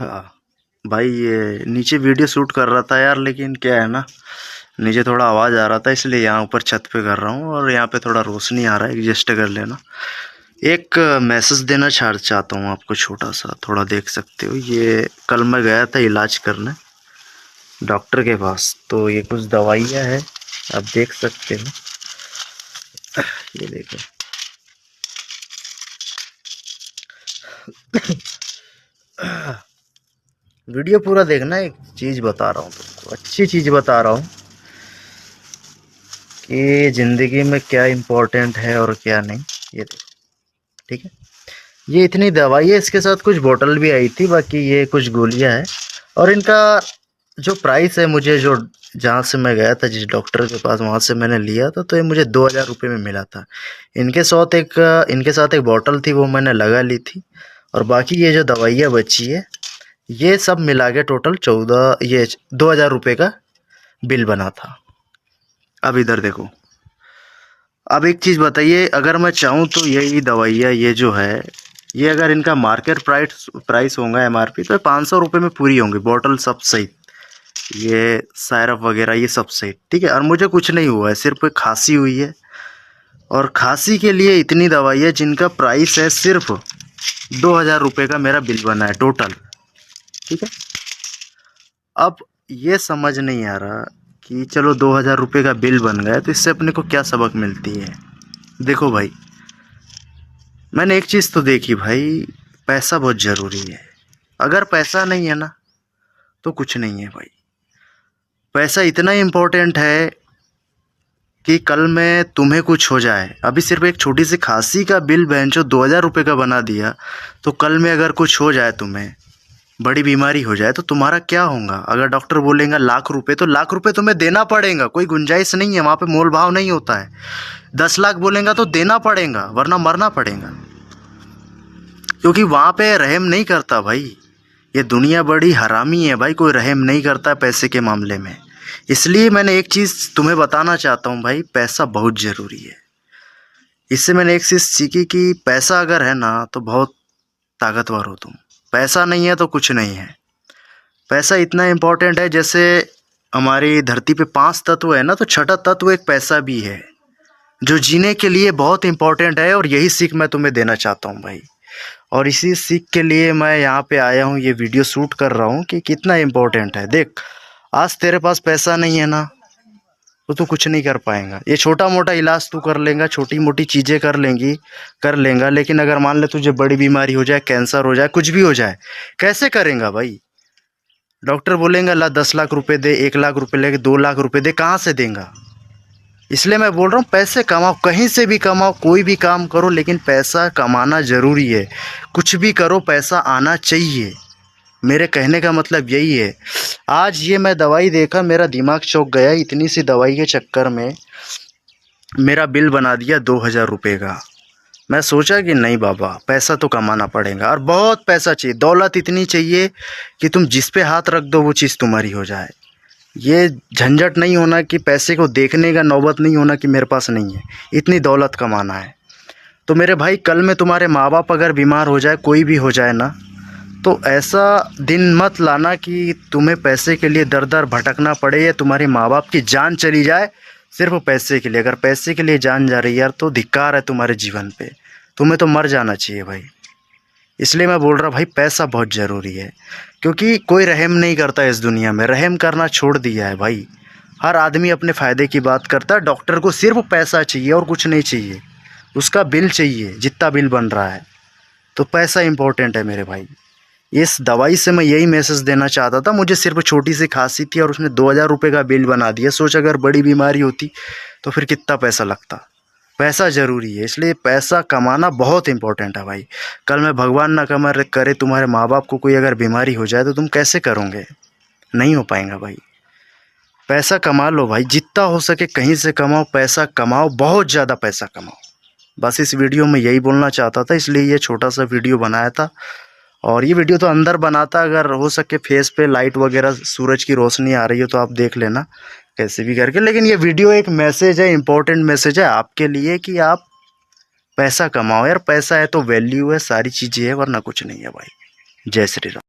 हाँ भाई, ये नीचे वीडियो शूट कर रहा था यार, लेकिन क्या है ना, नीचे थोड़ा आवाज़ आ रहा था, इसलिए यहाँ ऊपर छत पे कर रहा हूँ। और यहाँ पे थोड़ा रोशनी आ रहा है, एडजस्ट कर लेना। एक मैसेज देना चाहता हूँ आपको, छोटा सा, थोड़ा देख सकते हो। ये कल मैं गया था इलाज करने डॉक्टर के पास, तो ये कुछ दवाइयाँ है, आप देख सकते हो। ये देखो। वीडियो पूरा देखना। एक चीज़ बता रहा हूँ तुमको, अच्छी चीज़ बता रहा हूँ कि ज़िंदगी में क्या इम्पोर्टेंट है और क्या नहीं। ये देखो, ठीक है। ये इतनी दवाई है, इसके साथ कुछ बोतल भी आई थी, बाकी ये कुछ गोलियां हैं। और इनका जो प्राइस है, मुझे जो जहाँ से मैं गया था, जिस डॉक्टर के पास, वहाँ से मैंने लिया था, तो ये मुझे 2000 रुपये में मिला था। इनके साथ एक बोतल थी, वो मैंने लगा ली थी। और बाकी ये जो दवाइयाँ बची है, ये सब मिला के टोटल 2000 रुपये का बिल बना था। अब इधर देखो। अब एक चीज़ बताइए, अगर मैं चाहूँ तो यही दवाइयाँ, ये जो है, ये अगर इनका मार्केट प्राइस होगा MRP, तो 500 रुपये में पूरी होंगी बॉटल, सब सही। ये सायरप वगैरह ये सब सही, ठीक है। और मुझे कुछ नहीं हुआ है, सिर्फ खांसी हुई है। और खांसी के लिए इतनी दवाई है जिनका प्राइस है सिर्फ 2000 रुपये का मेरा बिल बना है टोटल, ठीक है। अब ये समझ नहीं आ रहा कि चलो 2000 रुपये का बिल बन गया, तो इससे अपने को क्या सबक मिलती है। देखो भाई, मैंने एक चीज़ तो देखी भाई, पैसा बहुत ज़रूरी है। अगर पैसा नहीं है ना, तो कुछ नहीं है भाई। पैसा इतना इम्पोर्टेंट है कि कल में तुम्हें कुछ हो जाए, अभी सिर्फ एक छोटी सी खांसी का बिल बेंचो 2000 रुपये का बना दिया, तो कल में अगर कुछ हो जाए, तुम्हें बड़ी बीमारी हो जाए, तो तुम्हारा क्या होगा। अगर डॉक्टर बोलेगा लाख रुपए, तो लाख रुपए तुम्हें देना पड़ेगा, कोई गुंजाइश नहीं है, वहाँ पे मोल भाव नहीं होता है। 10 लाख बोलेगा तो देना पड़ेगा, वरना मरना पड़ेगा। क्योंकि वहाँ पे रहम नहीं करता भाई। ये दुनिया बड़ी हरामी है भाई, कोई रहम नहीं करता पैसे के मामले में। इसलिए मैंने एक चीज़ तुम्हें बताना चाहता हूँ भाई, पैसा बहुत ज़रूरी है। इससे मैंने एक चीज़ सीखी कि पैसा अगर है ना, तो बहुत ताकतवर हो तुम। पैसा नहीं है तो कुछ नहीं है। पैसा इतना इम्पोर्टेंट है, जैसे हमारी धरती पे 5 तत्व है ना, तो छठा तत्व एक पैसा भी है, जो जीने के लिए बहुत इम्पोर्टेंट है। और यही सीख मैं तुम्हें देना चाहता हूँ भाई। और इसी सीख के लिए मैं यहाँ पे आया हूँ, ये वीडियो शूट कर रहा हूँ कि कितना इम्पोर्टेंट है। देख, आज तेरे पास पैसा नहीं है ना, तो तू कुछ नहीं कर पाएगा। ये छोटा मोटा इलाज तू कर लेगा, छोटी मोटी चीज़ें कर लेगा, लेकिन अगर मान ले तुझे बड़ी बीमारी हो जाए, कैंसर हो जाए, कुछ भी हो जाए, कैसे करेगा भाई। डॉक्टर बोलेगा ला 10 लाख रुपए दे, 1 लाख रुपए लेके 2 लाख रुपए दे, कहाँ से देगा। इसलिए मैं बोल रहा हूँ, पैसे कमाओ, कहीं से भी कमाओ, कोई भी काम करो, लेकिन पैसा कमाना ज़रूरी है। कुछ भी करो, पैसा आना चाहिए। मेरे कहने का मतलब यही है। आज ये मैं दवाई देखा, मेरा दिमाग चौंक गया। इतनी सी दवाई के चक्कर में मेरा बिल बना दिया 2000 रुपये का। मैं सोचा कि नहीं बाबा, पैसा तो कमाना पड़ेगा, और बहुत पैसा चाहिए, दौलत इतनी चाहिए कि तुम जिस पे हाथ रख दो वो चीज़ तुम्हारी हो जाए। ये झंझट नहीं होना कि पैसे को देखने का नौबत नहीं होना कि मेरे पास नहीं है, इतनी दौलत कमाना है। तो मेरे भाई, कल में तुम्हारे माँ बाप अगर बीमार हो जाए, कोई भी हो जाए ना, तो ऐसा दिन मत लाना कि तुम्हें पैसे के लिए दर दर भटकना पड़े, या तुम्हारे माँ बाप की जान चली जाए सिर्फ पैसे के लिए। अगर पैसे के लिए जान जा रही है यार, तो धिक्कार है तुम्हारे जीवन पे, तुम्हें तो मर जाना चाहिए भाई। इसलिए मैं बोल रहा भाई, पैसा बहुत ज़रूरी है, क्योंकि कोई रहम नहीं करता इस दुनिया में, रहम करना छोड़ दिया है भाई। हर आदमी अपने फ़ायदे की बात करता है। डॉक्टर को सिर्फ पैसा चाहिए और कुछ नहीं चाहिए, उसका बिल चाहिए, जितना बिल बन रहा है। तो पैसा इंपॉर्टेंट है मेरे भाई। इस दवाई से मैं यही मैसेज देना चाहता था। मुझे सिर्फ छोटी सी खांसी थी और उसने 2000 रुपये का बिल बना दिया। सोच, अगर बड़ी बीमारी होती तो फिर कितना पैसा लगता। पैसा ज़रूरी है, इसलिए पैसा कमाना बहुत इंपॉर्टेंट है भाई। कल में भगवान ना करे तुम्हारे माँ बाप को कोई अगर बीमारी हो जाए, तो तुम कैसे करोगे। नहीं हो पाएगा भाई। पैसा कमा लो भाई, जितना हो सके कहीं से कमाओ, पैसा कमाओ, बहुत ज़्यादा पैसा कमाओ। बस इस वीडियो में यही बोलना चाहता था, इसलिए ये छोटा सा वीडियो बनाया था। और ये वीडियो तो अंदर बनाता, अगर हो सके फेस पे लाइट वगैरह, सूरज की रोशनी आ रही है तो आप देख लेना कैसे भी करके। लेकिन ये वीडियो एक मैसेज है, इंपॉर्टेंट मैसेज है आपके लिए कि आप पैसा कमाओ यार। पैसा है तो वैल्यू है, सारी चीज़ें है, वरना कुछ नहीं है भाई। जय श्री राम।